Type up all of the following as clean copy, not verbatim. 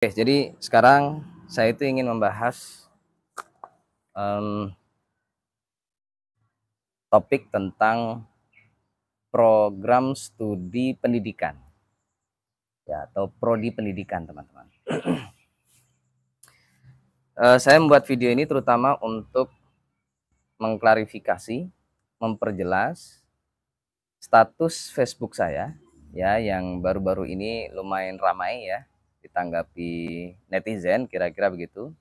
Oke, jadi sekarang saya itu ingin membahas topik tentang program studi pendidikan, ya, atau prodi pendidikan, teman-teman. Saya membuat video ini terutama untuk mengklarifikasi, memperjelas status Facebook saya, ya, yang baru-baru ini lumayan ramai ya ditanggapi netizen, kira-kira begitu,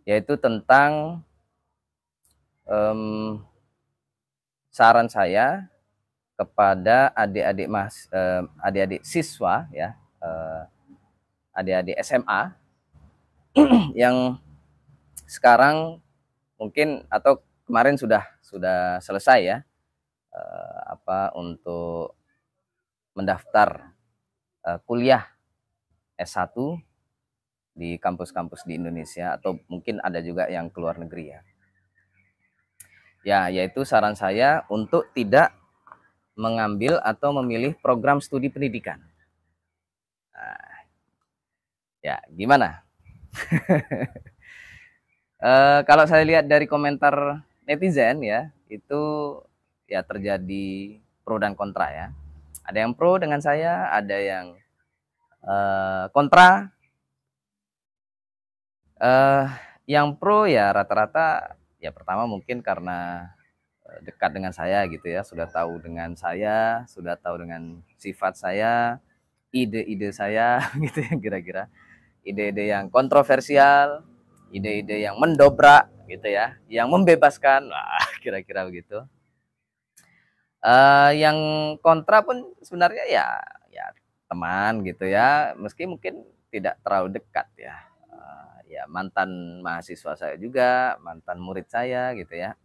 yaitu tentang saran saya kepada adik-adik siswa, ya, adik-adik SMA yang sekarang mungkin atau kemarin sudah selesai ya, untuk mendaftar kuliah S1 di kampus-kampus di Indonesia, atau mungkin ada juga yang keluar negeri ya. Ya, yaitu saran saya untuk tidak mengambil atau memilih program studi pendidikan. Nah, ya, gimana? Kalau saya lihat dari komentar netizen ya, itu ya terjadi pro dan kontra ya. Ada yang pro dengan saya, ada yang kontra. Yang pro ya rata-rata ya pertama mungkin karena dekat dengan saya gitu ya, sudah tahu dengan saya, sudah tahu dengan sifat saya, ide-ide saya gitu ya, kira-kira ide-ide yang kontroversial, ide-ide yang mendobrak gitu ya, yang membebaskan, wah, kira-kira begitu. Yang kontra pun sebenarnya ya teman gitu ya, meski mungkin tidak terlalu dekat ya. Ya mantan mahasiswa saya juga, mantan murid saya gitu ya.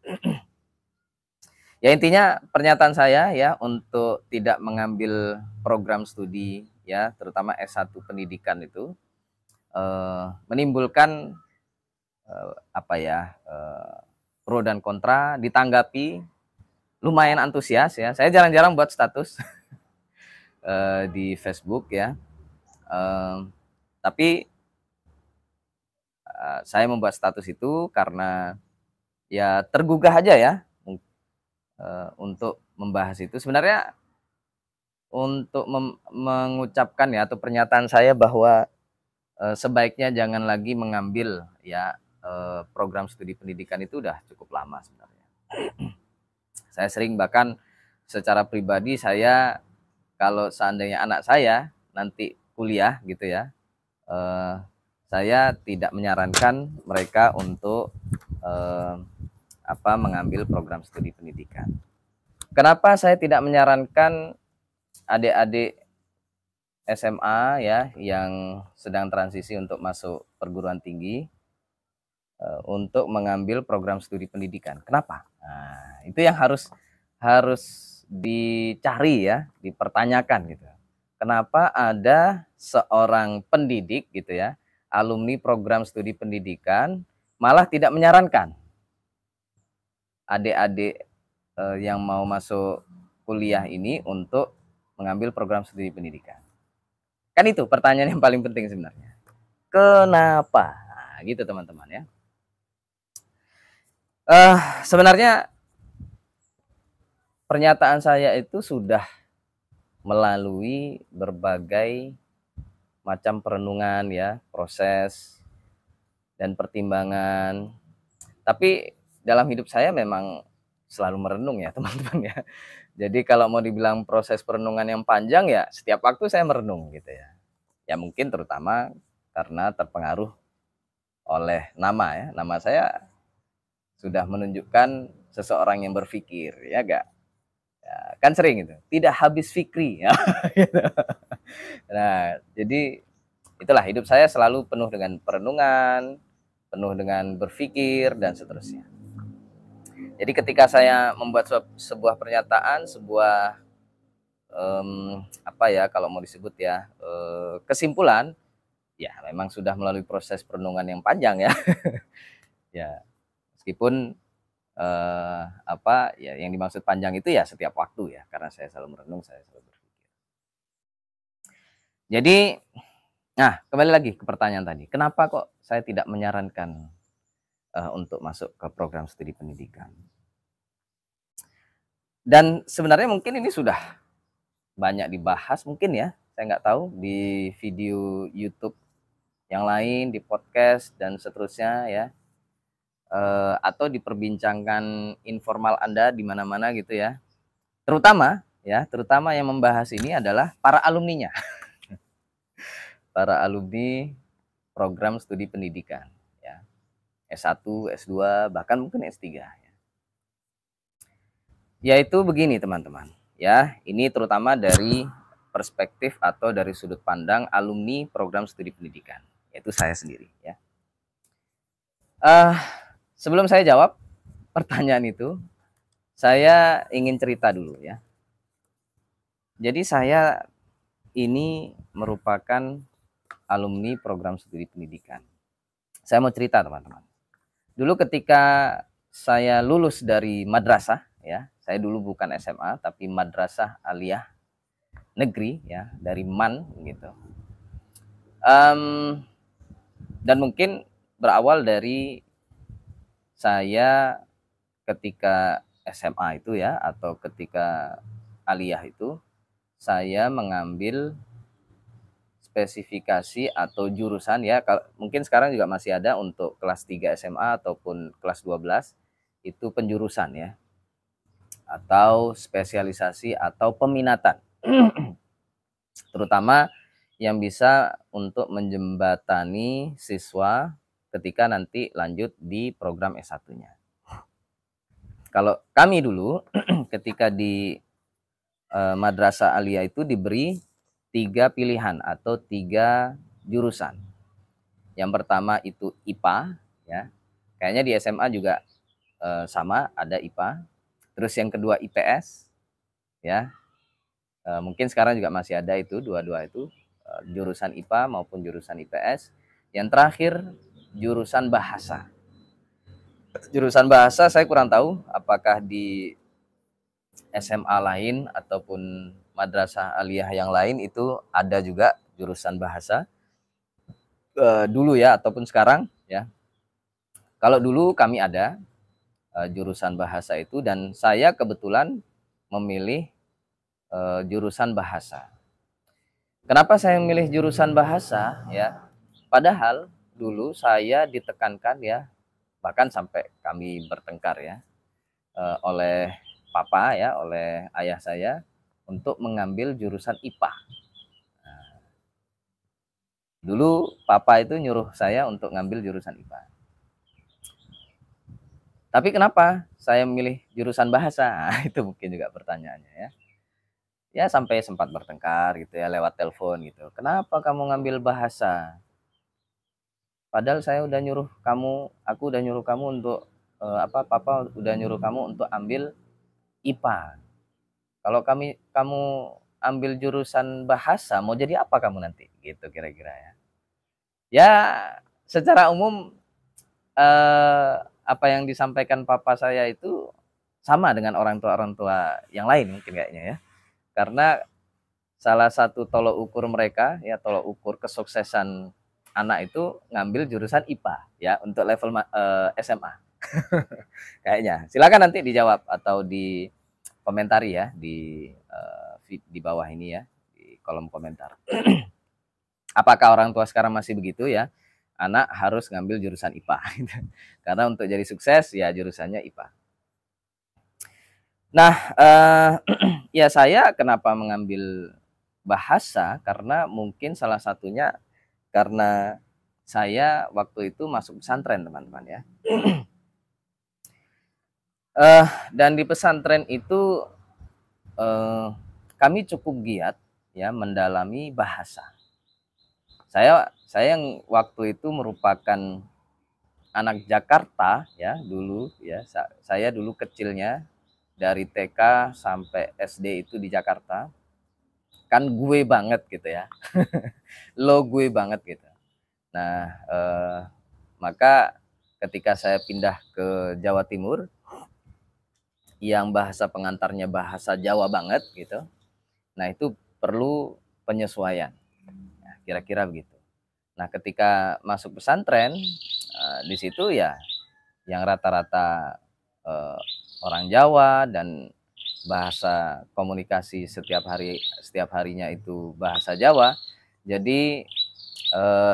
Ya intinya pernyataan saya ya untuk tidak mengambil program studi ya, terutama S1 pendidikan itu menimbulkan pro dan kontra, ditanggapi lumayan antusias ya. Saya jarang-jarang buat status di Facebook ya. Tapi saya membuat status itu karena ya tergugah aja ya untuk membahas itu. Sebenarnya untuk mengucapkan ya, atau pernyataan saya bahwa sebaiknya jangan lagi mengambil ya program studi pendidikan itu udah cukup lama sebenarnya. Saya sering, bahkan secara pribadi saya, kalau seandainya anak saya nanti kuliah gitu ya, saya tidak menyarankan mereka untuk mengambil program studi pendidikan. Kenapa saya tidak menyarankan adik-adik SMA ya yang sedang transisi untuk masuk perguruan tinggi untuk mengambil program studi pendidikan? Kenapa? Nah, itu yang harus dicari ya, dipertanyakan gitu. Kenapa ada seorang pendidik gitu ya, alumni program studi pendidikan, malah tidak menyarankan adik-adik yang mau masuk kuliah ini untuk mengambil program studi pendidikan? Kan itu pertanyaan yang paling penting sebenarnya. Kenapa? Nah, gitu teman-teman ya. Sebenarnya pernyataan saya itu sudah melalui berbagai macam perenungan ya, proses dan pertimbangan. Tapi dalam hidup saya memang selalu merenung ya teman-teman ya. Jadi kalau mau dibilang proses perenungan yang panjang ya setiap waktu saya merenung gitu ya. Ya mungkin terutama karena terpengaruh oleh nama ya. Nama saya sudah menunjukkan seseorang yang berpikir, ya gak? Ya, kan sering itu, tidak habis fikri ya. Gitu. Nah, jadi itulah hidup saya selalu penuh dengan perenungan, penuh dengan berpikir dan seterusnya. Jadi ketika saya membuat sebuah pernyataan, sebuah kalau mau disebut ya kesimpulan, ya memang sudah melalui proses perenungan yang panjang ya. Ya, meskipun ya yang dimaksud panjang itu ya setiap waktu ya, karena saya selalu merenung, saya selalu berpikir. Jadi Nah, kembali lagi ke pertanyaan tadi, kenapa kok saya tidak menyarankan, untuk masuk ke program studi pendidikan? Dan sebenarnya mungkin ini sudah banyak dibahas mungkin ya, saya nggak tahu di video YouTube yang lain, di podcast dan seterusnya ya, atau diperbincangkan informal Anda di mana-mana gitu ya. Terutama yang membahas ini adalah para alumninya, para alumni program studi pendidikan ya, S1, S2, bahkan mungkin S3 ya. Yaitu begini teman-teman, ya, ini terutama dari perspektif atau dari sudut pandang alumni program studi pendidikan, yaitu saya sendiri ya. Uh, Sebelum saya jawab pertanyaan itu, saya ingin cerita dulu ya. Jadi saya ini merupakan alumni program studi pendidikan. Saya mau cerita teman-teman. Dulu ketika saya lulus dari madrasah ya, saya dulu bukan SMA tapi madrasah aliyah negeri ya, dari MAN gitu. Dan mungkin berawal dari saya ketika SMA itu ya, atau ketika aliyah itu, saya mengambil spesifikasi atau jurusan ya, mungkin sekarang juga masih ada untuk kelas 3 SMA ataupun kelas 12, itu penjurusan ya, atau spesialisasi atau peminatan. Terutama yang bisa untuk menjembatani siswa ketika nanti lanjut di program S1-nya. Kalau kami dulu ketika di madrasah aliyah itu diberi 3 pilihan atau 3 jurusan. Yang pertama itu IPA ya. Kayaknya di SMA juga sama, ada IPA. Terus yang kedua IPS ya. Mungkin sekarang juga masih ada itu, dua-dua itu, jurusan IPA maupun jurusan IPS. Yang terakhir jurusan bahasa. Jurusan bahasa saya kurang tahu apakah di SMA lain ataupun madrasah aliyah yang lain itu ada juga jurusan bahasa dulu ya, ataupun sekarang ya. Kalau dulu kami ada jurusan bahasa itu, dan saya kebetulan memilih jurusan bahasa. Kenapa saya memilih jurusan bahasa ya? Padahal dulu saya ditekankan ya, bahkan sampai kami bertengkar ya, oleh papa ya, oleh ayah saya untuk mengambil jurusan IPA. Dulu papa itu nyuruh saya untuk ngambil jurusan IPA. Tapi kenapa saya memilih jurusan bahasa? Nah, itu mungkin juga pertanyaannya ya. Ya sampai sempat bertengkar gitu ya lewat telepon gitu. Kenapa kamu ngambil bahasa? Padahal saya udah nyuruh kamu, aku udah nyuruh kamu untuk papa udah nyuruh kamu untuk ambil IPA. Kalau kamu ambil jurusan bahasa, mau jadi apa kamu nanti? Gitu kira-kira ya. Ya, secara umum apa yang disampaikan papa saya itu sama dengan orang tua yang lain mungkin kayaknya ya. Karena salah satu tolok ukur mereka ya, tolok ukur kesuksesan anak itu ngambil jurusan IPA ya untuk level SMA. Kayaknya. Silakan nanti dijawab atau di komentari ya di bawah ini ya, di kolom komentar. Apakah orang tua sekarang masih begitu ya? Anak harus ngambil jurusan IPA. Karena untuk jadi sukses ya jurusannya IPA. Nah, ya saya kenapa mengambil bahasa, karena mungkin salah satunya karena saya waktu itu masuk pesantren teman-teman ya. Dan di pesantren itu kami cukup giat ya mendalami bahasa. Saya yang waktu itu merupakan anak Jakarta ya dulu ya. Saya dulu kecilnya dari TK sampai SD itu di Jakarta. Kan gue banget gitu ya. Lo gue banget gitu. Nah, maka ketika saya pindah ke Jawa Timur yang bahasa pengantarnya bahasa Jawa banget gitu. Nah, itu perlu penyesuaian. Nah, kira-kira begitu. Nah, ketika masuk pesantren, di situ ya yang rata-rata orang Jawa dan bahasa komunikasi setiap harinya itu bahasa Jawa. Jadi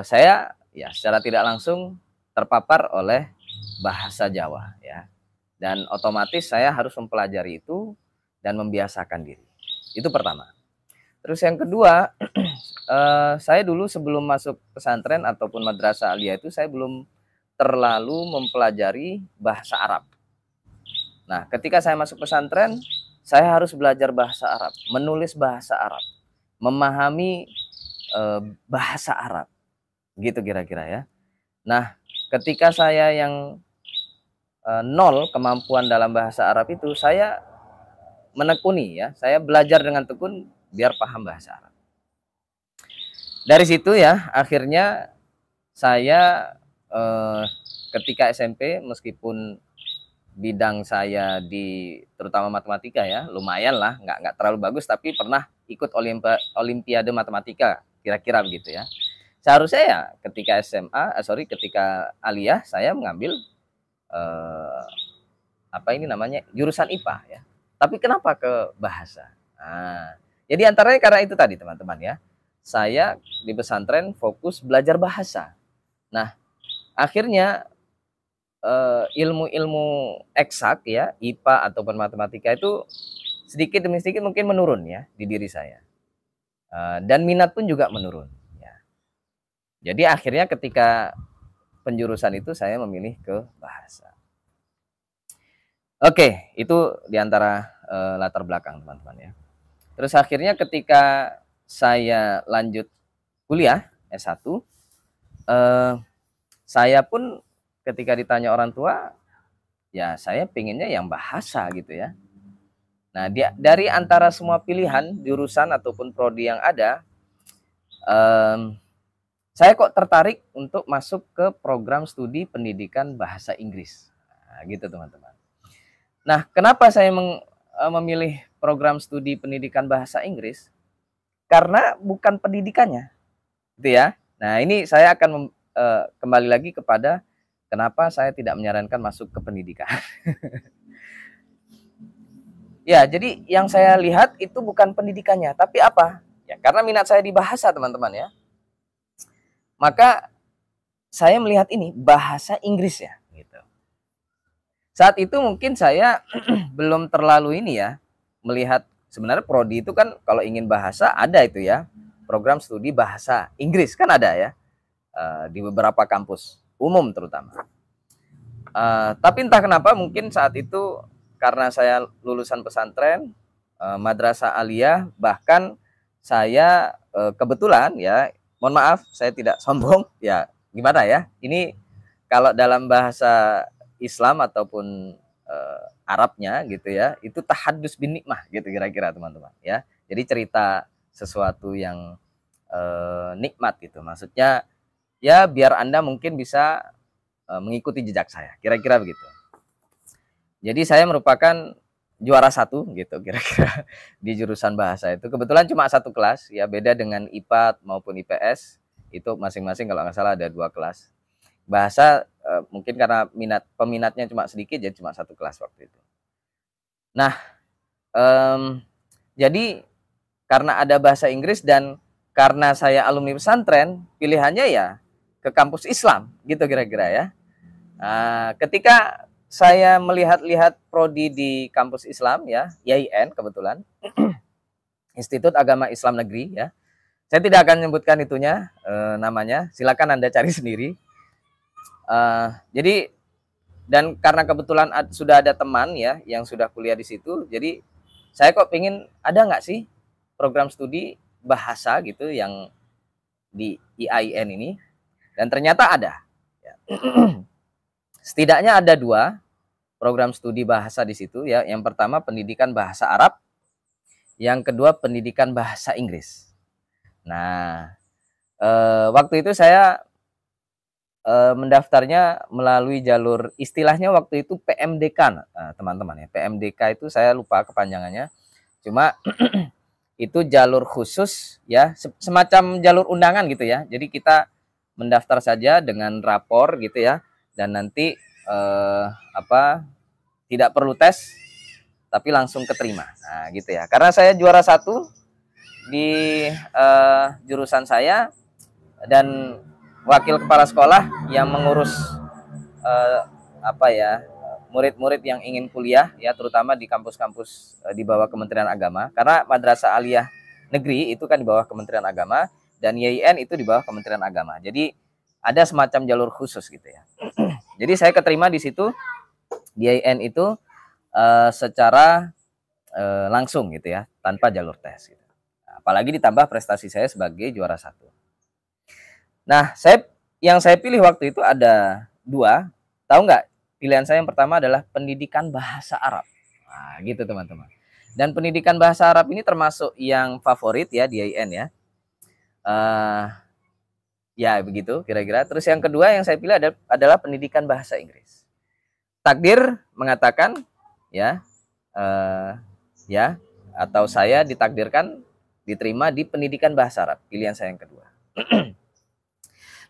saya ya secara tidak langsung terpapar oleh bahasa Jawa ya. Dan otomatis saya harus mempelajari itu dan membiasakan diri. Itu pertama. Terus yang kedua, saya dulu sebelum masuk pesantren ataupun madrasah aliyah itu saya belum terlalu mempelajari bahasa Arab. Nah, ketika saya masuk pesantren, saya harus belajar bahasa Arab, menulis bahasa Arab, memahami bahasa Arab, gitu kira-kira ya. Nah, ketika saya yang nol kemampuan dalam bahasa Arab itu, saya menekuni ya, saya belajar dengan tekun biar paham bahasa Arab. Dari situ ya, akhirnya saya ketika SMP, meskipun bidang saya di terutama matematika ya, lumayan lah, nggak terlalu bagus, tapi pernah ikut olimpiade matematika, kira-kira begitu ya. Seharusnya ya ketika ketika aliyah saya mengambil jurusan IPA ya. Tapi kenapa ke bahasa? Nah, jadi antaranya karena itu tadi teman-teman ya. Saya di pesantren fokus belajar bahasa. Nah, akhirnya ilmu-ilmu eksak ya, IPA ataupun matematika itu sedikit demi sedikit mungkin menurun ya di diri saya. Dan minat pun juga menurun ya. Jadi akhirnya ketika penjurusan itu saya memilih ke bahasa. Oke, itu diantara latar belakang teman-teman ya. Terus akhirnya ketika saya lanjut kuliah S1, saya pun ketika ditanya orang tua, ya saya pinginnya yang bahasa gitu ya. Nah, dari antara semua pilihan jurusan ataupun prodi yang ada, saya kok tertarik untuk masuk ke program studi pendidikan bahasa Inggris. Nah, gitu teman-teman. Nah, kenapa saya memilih program studi pendidikan bahasa Inggris? Karena bukan pendidikannya, gitu ya. Nah, ini saya akan kembali lagi kepada kenapa saya tidak menyarankan masuk ke pendidikan. Ya, jadi yang saya lihat itu bukan pendidikannya, tapi apa? Ya, karena minat saya di bahasa, teman-teman ya. Maka saya melihat ini bahasa Inggris ya, gitu. Saat itu mungkin saya belum terlalu ini ya, melihat sebenarnya prodi itu kan kalau ingin bahasa ada itu ya, program studi bahasa Inggris kan ada ya, di beberapa kampus umum terutama. Tapi entah kenapa mungkin saat itu karena saya lulusan pesantren, madrasah aliyah, bahkan saya kebetulan ya, mohon maaf saya tidak sombong ya, gimana ya, ini kalau dalam bahasa Islam ataupun Arabnya gitu ya, itu tahadus bin nikmah gitu kira-kira teman-teman ya. Jadi cerita sesuatu yang nikmat gitu, maksudnya ya biar Anda mungkin bisa mengikuti jejak saya, kira-kira begitu. Jadi saya merupakan juara 1 gitu kira-kira di jurusan bahasa itu. Kebetulan cuma 1 kelas ya, beda dengan IPA maupun IPS, itu masing-masing kalau nggak salah ada 2 kelas. Bahasa mungkin karena peminatnya cuma sedikit, jadi cuma 1 kelas waktu itu. Nah, jadi karena ada bahasa Inggris dan karena saya alumni pesantren, pilihannya ya ke kampus Islam gitu kira-kira ya. Ketika saya melihat-lihat prodi di kampus Islam ya, IAIN kebetulan, Institut Agama Islam Negeri ya. Saya tidak akan menyebutkan itunya namanya, silakan Anda cari sendiri. Jadi dan karena kebetulan sudah ada teman ya yang sudah kuliah di situ, jadi saya kok pengen ada nggak sih program studi bahasa gitu yang di IAIN ini, dan ternyata ada. Ya. Setidaknya ada 2 program studi bahasa di situ ya. Yang pertama pendidikan bahasa Arab, yang kedua pendidikan bahasa Inggris. Nah, waktu itu saya mendaftarnya melalui jalur istilahnya waktu itu PMDK, teman-teman ya. PMDK itu saya lupa kepanjangannya. Cuma itu jalur khusus ya, semacam jalur undangan gitu ya. Jadi kita mendaftar saja dengan rapor gitu ya, dan nanti tidak perlu tes tapi langsung keterima. Nah, gitu ya. Karena saya juara 1 di jurusan saya, dan wakil kepala sekolah yang mengurus murid-murid yang ingin kuliah ya, terutama di kampus-kampus di bawah Kementerian Agama. Karena Madrasah Aliyah Negeri itu kan di bawah Kementerian Agama, dan YIN itu di bawah Kementerian Agama. Jadi ada semacam jalur khusus gitu ya. Jadi saya keterima di situ di YIN itu secara langsung gitu ya, tanpa jalur tes gitu. Apalagi ditambah prestasi saya sebagai juara 1. Nah, yang saya pilih waktu itu ada 2. Tahu nggak? Pilihan saya yang pertama adalah pendidikan bahasa Arab. Nah, gitu teman-teman. Dan pendidikan bahasa Arab ini termasuk yang favorit ya di IAIN ya. Ya begitu kira-kira. Terus yang kedua yang saya pilih adalah pendidikan bahasa Inggris. Takdir mengatakan ya, atau saya ditakdirkan diterima di pendidikan bahasa Arab. Pilihan saya yang kedua.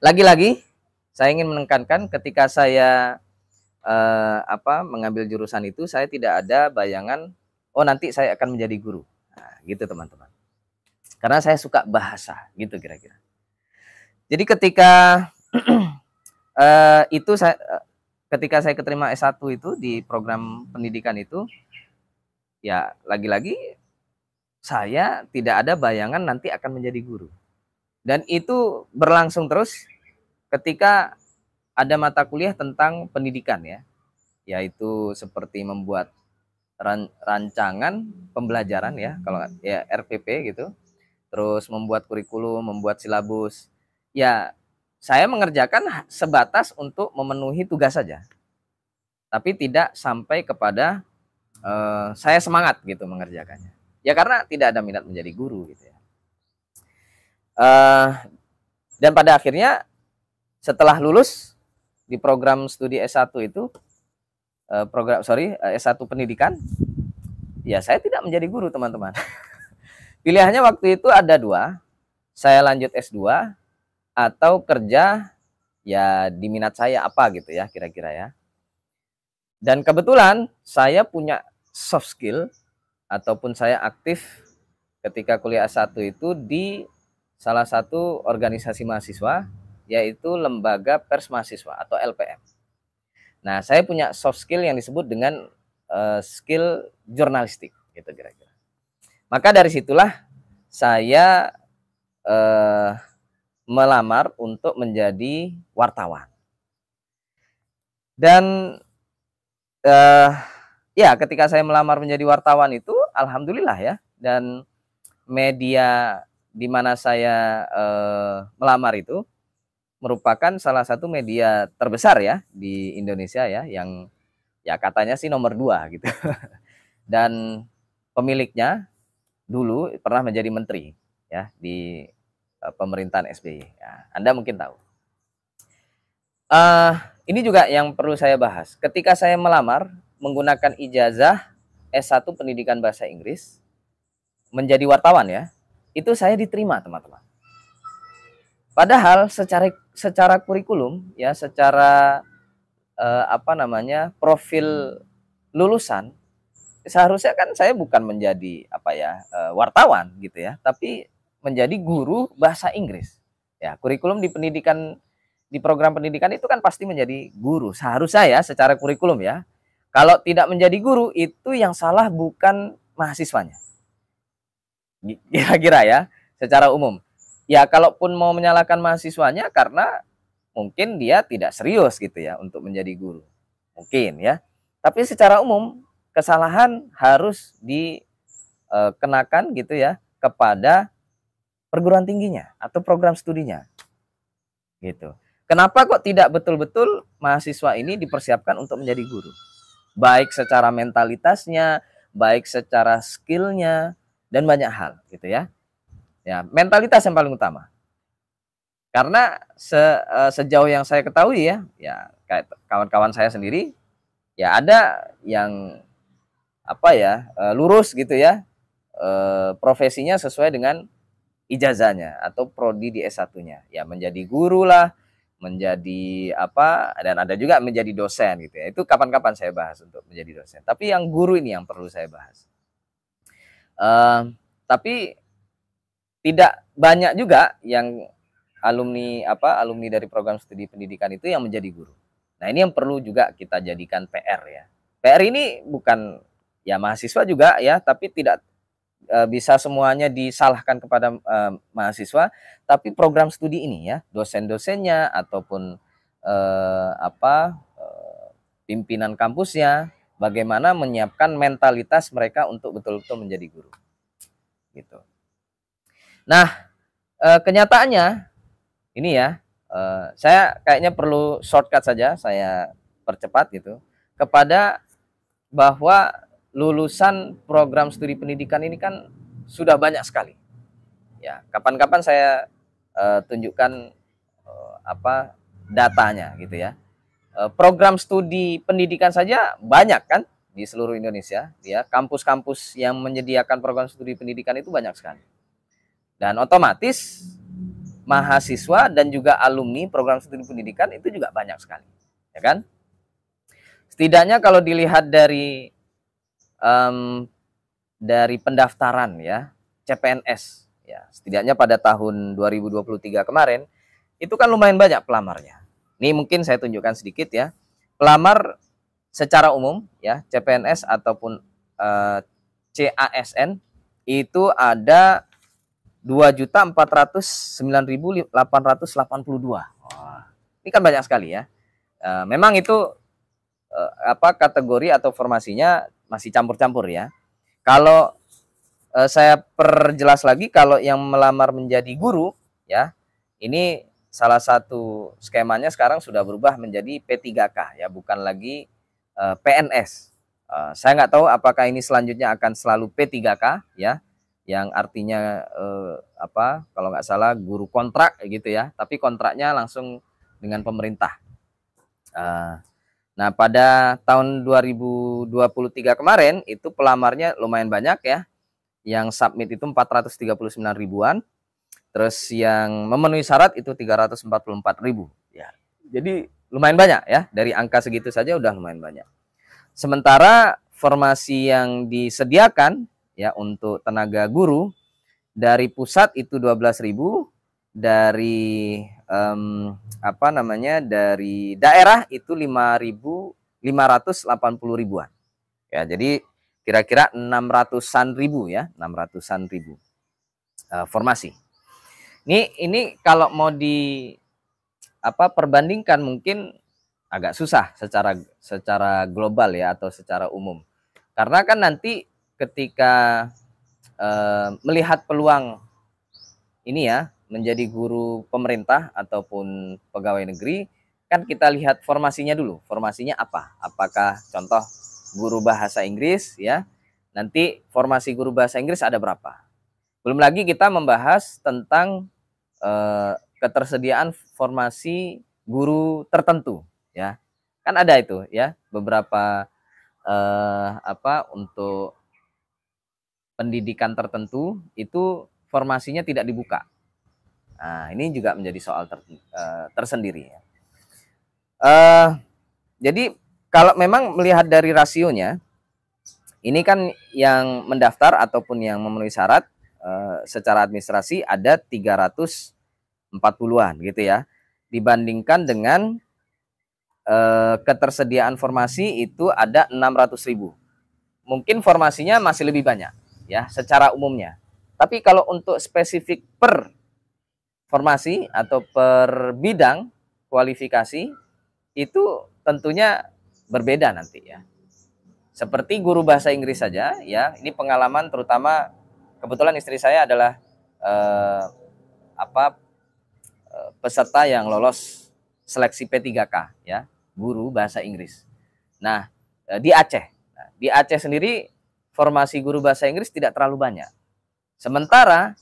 Lagi-lagi saya ingin menekankan ketika saya mengambil jurusan itu, saya tidak ada bayangan oh nanti saya akan menjadi guru. Nah, gitu teman-teman. Karena saya suka bahasa, gitu kira-kira. Jadi ketika ketika saya keterima S1 itu di program pendidikan itu, ya lagi-lagi saya tidak ada bayangan nanti akan menjadi guru. Dan itu berlangsung terus ketika ada mata kuliah tentang pendidikan ya, yaitu seperti membuat rancangan pembelajaran ya, kalau ya RPP gitu, terus membuat kurikulum, membuat silabus. Ya, saya mengerjakan sebatas untuk memenuhi tugas saja, tapi tidak sampai kepada saya semangat gitu mengerjakannya. Ya karena tidak ada minat menjadi guru gitu ya. Dan pada akhirnya setelah lulus di program studi S1 itu, S1 pendidikan, ya saya tidak menjadi guru teman-teman. Pilihannya waktu itu ada 2, saya lanjut S2 atau kerja ya di minat saya apa gitu ya kira-kira ya. Dan kebetulan saya punya soft skill ataupun saya aktif ketika kuliah S1 itu di salah satu organisasi mahasiswa, yaitu Lembaga Pers Mahasiswa atau LPM. Nah, saya punya soft skill yang disebut dengan skill jurnalistik, gitu kira-kira. Maka dari situlah saya melamar untuk menjadi wartawan. Dan ya, ketika saya melamar menjadi wartawan itu, alhamdulillah ya, dan media di mana saya melamar itu merupakan salah satu media terbesar ya di Indonesia ya, yang ya katanya sih nomor 2 gitu. Dan pemiliknya dulu pernah menjadi menteri ya di pemerintahan SBY. Ya, Anda mungkin tahu. Ini juga yang perlu saya bahas. Ketika saya melamar menggunakan ijazah S1 Pendidikan Bahasa Inggris menjadi wartawan ya, itu saya diterima teman-teman. Padahal secara kurikulum ya, secara profil lulusan, seharusnya kan saya bukan menjadi wartawan gitu ya, tapi menjadi guru bahasa Inggris. Ya, kurikulum di program pendidikan itu kan pasti menjadi guru. Seharusnya ya secara kurikulum ya. Kalau tidak menjadi guru, itu yang salah bukan mahasiswanya. Kira-kira ya, secara umum. Ya, kalaupun mau menyalahkan mahasiswanya karena mungkin dia tidak serius gitu ya untuk menjadi guru. Mungkin ya. Tapi secara umum kesalahan harus dikenakan gitu ya kepada perguruan tingginya atau program studinya. Gitu. Kenapa kok tidak betul-betul mahasiswa ini dipersiapkan untuk menjadi guru? Baik secara mentalitasnya, baik secara skillnya, dan banyak hal gitu ya. Ya, mentalitas yang paling utama. Karena sejauh yang saya ketahui ya kayak kawan-kawan saya sendiri, ya ada yang lurus gitu ya, profesinya sesuai dengan ijazahnya atau prodi di S1-nya. Ya menjadi guru lah, menjadi apa, dan ada juga menjadi dosen gitu ya. Itu kapan-kapan saya bahas untuk menjadi dosen. Tapi yang guru ini yang perlu saya bahas. Tapi tidak banyak juga yang alumni dari program studi pendidikan itu yang menjadi guru. Nah, ini yang perlu juga kita jadikan PR ya. PR ini bukan ya mahasiswa juga ya, tapi tidak bisa semuanya disalahkan kepada mahasiswa, tapi program studi ini ya, dosen-dosennya ataupun pimpinan kampusnya, bagaimana menyiapkan mentalitas mereka untuk betul-betul menjadi guru. Gitu. Nah, kenyataannya ini ya, saya kayaknya perlu shortcut saja, saya percepat gitu, kepada bahwa lulusan program studi pendidikan ini kan sudah banyak sekali. Ya, kapan-kapan saya tunjukkan datanya gitu ya. Program studi pendidikan saja banyak kan di seluruh Indonesia, ya. Kampus-kampus yang menyediakan program studi pendidikan itu banyak sekali. Dan otomatis mahasiswa dan juga alumni program studi pendidikan itu juga banyak sekali, ya kan? Setidaknya kalau dilihat dari pendaftaran ya CPNS ya, setidaknya pada tahun 2023 kemarin itu kan lumayan banyak pelamarnya. Ini mungkin saya tunjukkan sedikit ya. Pelamar secara umum ya CPNS ataupun CASN itu ada 2.409.882. Wah, ini kan banyak sekali ya. Memang itu kategori atau formasinya masih campur-campur ya. Kalau saya perjelas lagi, kalau yang melamar menjadi guru ya, ini salah satu skemanya sekarang sudah berubah menjadi P3K ya, bukan lagi PNS. Saya nggak tahu apakah ini selanjutnya akan selalu P3K ya, yang artinya kalau nggak salah guru kontrak gitu ya, tapi kontraknya langsung dengan pemerintah. Nah, pada tahun 2023 kemarin itu pelamarnya lumayan banyak ya. Yang submit itu 439 ribuan. Terus yang memenuhi syarat itu 344 ribu. Ya. Jadi lumayan banyak ya. Dari angka segitu saja udah lumayan banyak. Sementara formasi yang disediakan ya untuk tenaga guru dari pusat itu 12.000, dari dari daerah itu 5.580 ribuan. Ya, jadi kira-kira 600-an ribu ya, 600-an ribu formasi. Ini kalau mau perbandingkan mungkin agak susah secara global ya atau secara umum. Karena kan nanti ketika melihat peluang ini ya menjadi guru pemerintah ataupun pegawai negeri, kan kita lihat formasinya dulu. Formasinya apa? Apakah contoh guru bahasa Inggris ya? Nanti formasi guru bahasa Inggris ada berapa? Belum lagi kita membahas tentang ketersediaan formasi guru tertentu ya. Kan ada itu ya, beberapa untuk pendidikan tertentu itu formasinya tidak dibuka. Nah, ini juga menjadi soal tersendiri ya. Jadi kalau memang melihat dari rasionya, ini kan yang mendaftar ataupun yang memenuhi syarat secara administrasi ada 340-an gitu ya. Dibandingkan dengan ketersediaan formasi itu ada 600.000. Mungkin formasinya masih lebih banyak ya secara umumnya. Tapi kalau untuk spesifik per formasi atau per bidang kualifikasi itu tentunya berbeda nanti ya. Seperti guru bahasa Inggris saja ya, ini pengalaman terutama kebetulan istri saya adalah peserta yang lolos seleksi P3K ya, guru bahasa Inggris. Nah, di Aceh. Nah, di Aceh sendiri formasi guru bahasa Inggris tidak terlalu banyak. Sementara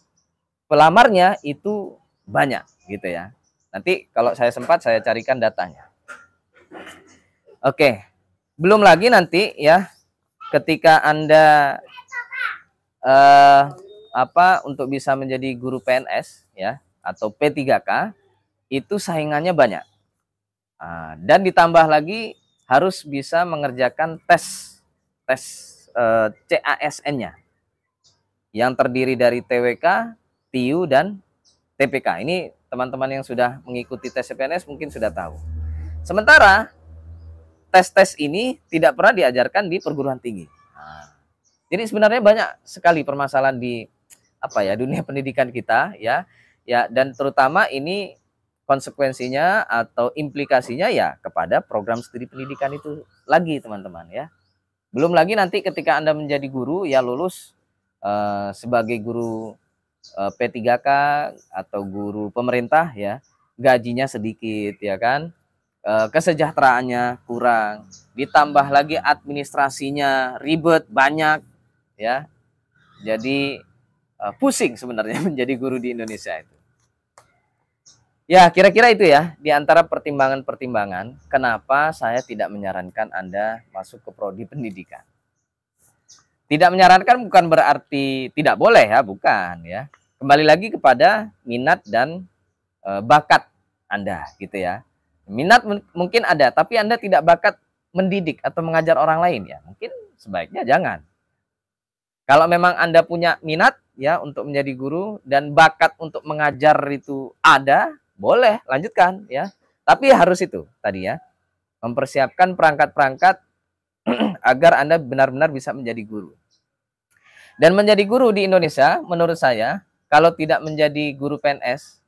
pelamarnya itu banyak gitu ya. Nanti kalau saya sempat saya carikan datanya. Oke. Belum lagi nanti ya ketika Anda untuk bisa menjadi guru PNS ya atau P3K, itu saingannya banyak. Dan ditambah lagi harus bisa mengerjakan tes CASN-nya yang terdiri dari TWK, TIU, dan TPK. Ini teman-teman yang sudah mengikuti tes CPNS mungkin sudah tahu. Sementara tes-tes ini tidak pernah diajarkan di perguruan tinggi. Jadi sebenarnya banyak sekali permasalahan di dunia pendidikan kita ya, dan terutama ini konsekuensinya atau implikasinya ya kepada program studi pendidikan itu lagi, teman-teman ya. Belum lagi nanti ketika Anda menjadi guru ya, lulus sebagai guru P3K atau guru pemerintah ya, gajinya sedikit ya kan, kesejahteraannya kurang, ditambah lagi administrasinya ribet banyak ya. Jadi pusing sebenarnya menjadi guru di Indonesia itu. Ya, kira-kira itu ya, di antara pertimbangan-pertimbangan kenapa saya tidak menyarankan Anda masuk ke prodi pendidikan. Tidak menyarankan bukan berarti tidak boleh ya, bukan ya. Kembali lagi kepada minat dan bakat Anda gitu ya. Minat mungkin ada, tapi Anda tidak bakat mendidik atau mengajar orang lain ya, mungkin sebaiknya jangan. Kalau memang Anda punya minat ya untuk menjadi guru dan bakat untuk mengajar itu ada, boleh lanjutkan ya. Tapi harus itu tadi ya, mempersiapkan perangkat-perangkat agar Anda benar-benar bisa menjadi guru. Dan menjadi guru di Indonesia menurut saya kalau tidak menjadi guru PNS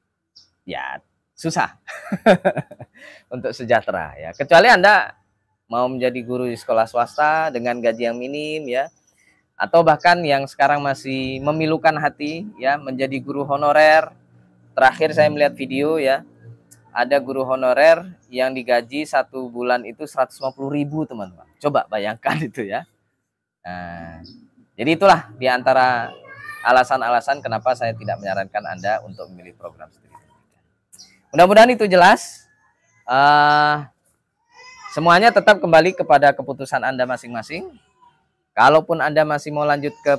ya susah untuk sejahtera ya. Kecuali Anda mau menjadi guru di sekolah swasta dengan gaji yang minim ya, atau bahkan yang sekarang masih memilukan hati ya, menjadi guru honorer. Terakhir saya melihat video ya, ada guru honorer yang digaji 1 bulan itu 150.000 teman-teman. Coba bayangkan itu ya. Nah, jadi itulah diantara alasan-alasan kenapa saya tidak menyarankan Anda untuk memilih program studi pendidikan. Mudah-mudahan itu jelas. Semuanya tetap kembali kepada keputusan Anda masing-masing. Kalaupun Anda masih mau lanjut ke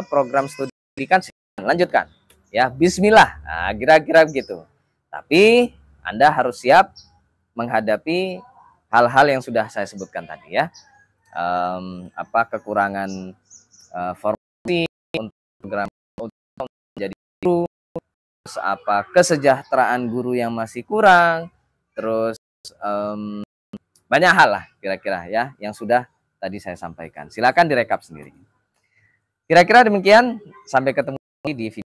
program studi pendidikan, lanjutkan. Ya, bismillah. Nah, kira-kira begitu. Tapi Anda harus siap menghadapi hal-hal yang sudah saya sebutkan tadi ya. Kekurangan formasi untuk program untuk menjadi guru, terus kesejahteraan guru yang masih kurang, terus banyak hal lah kira-kira ya yang sudah tadi saya sampaikan. Silakan direkap sendiri. Kira-kira demikian, sampai ketemu lagi di video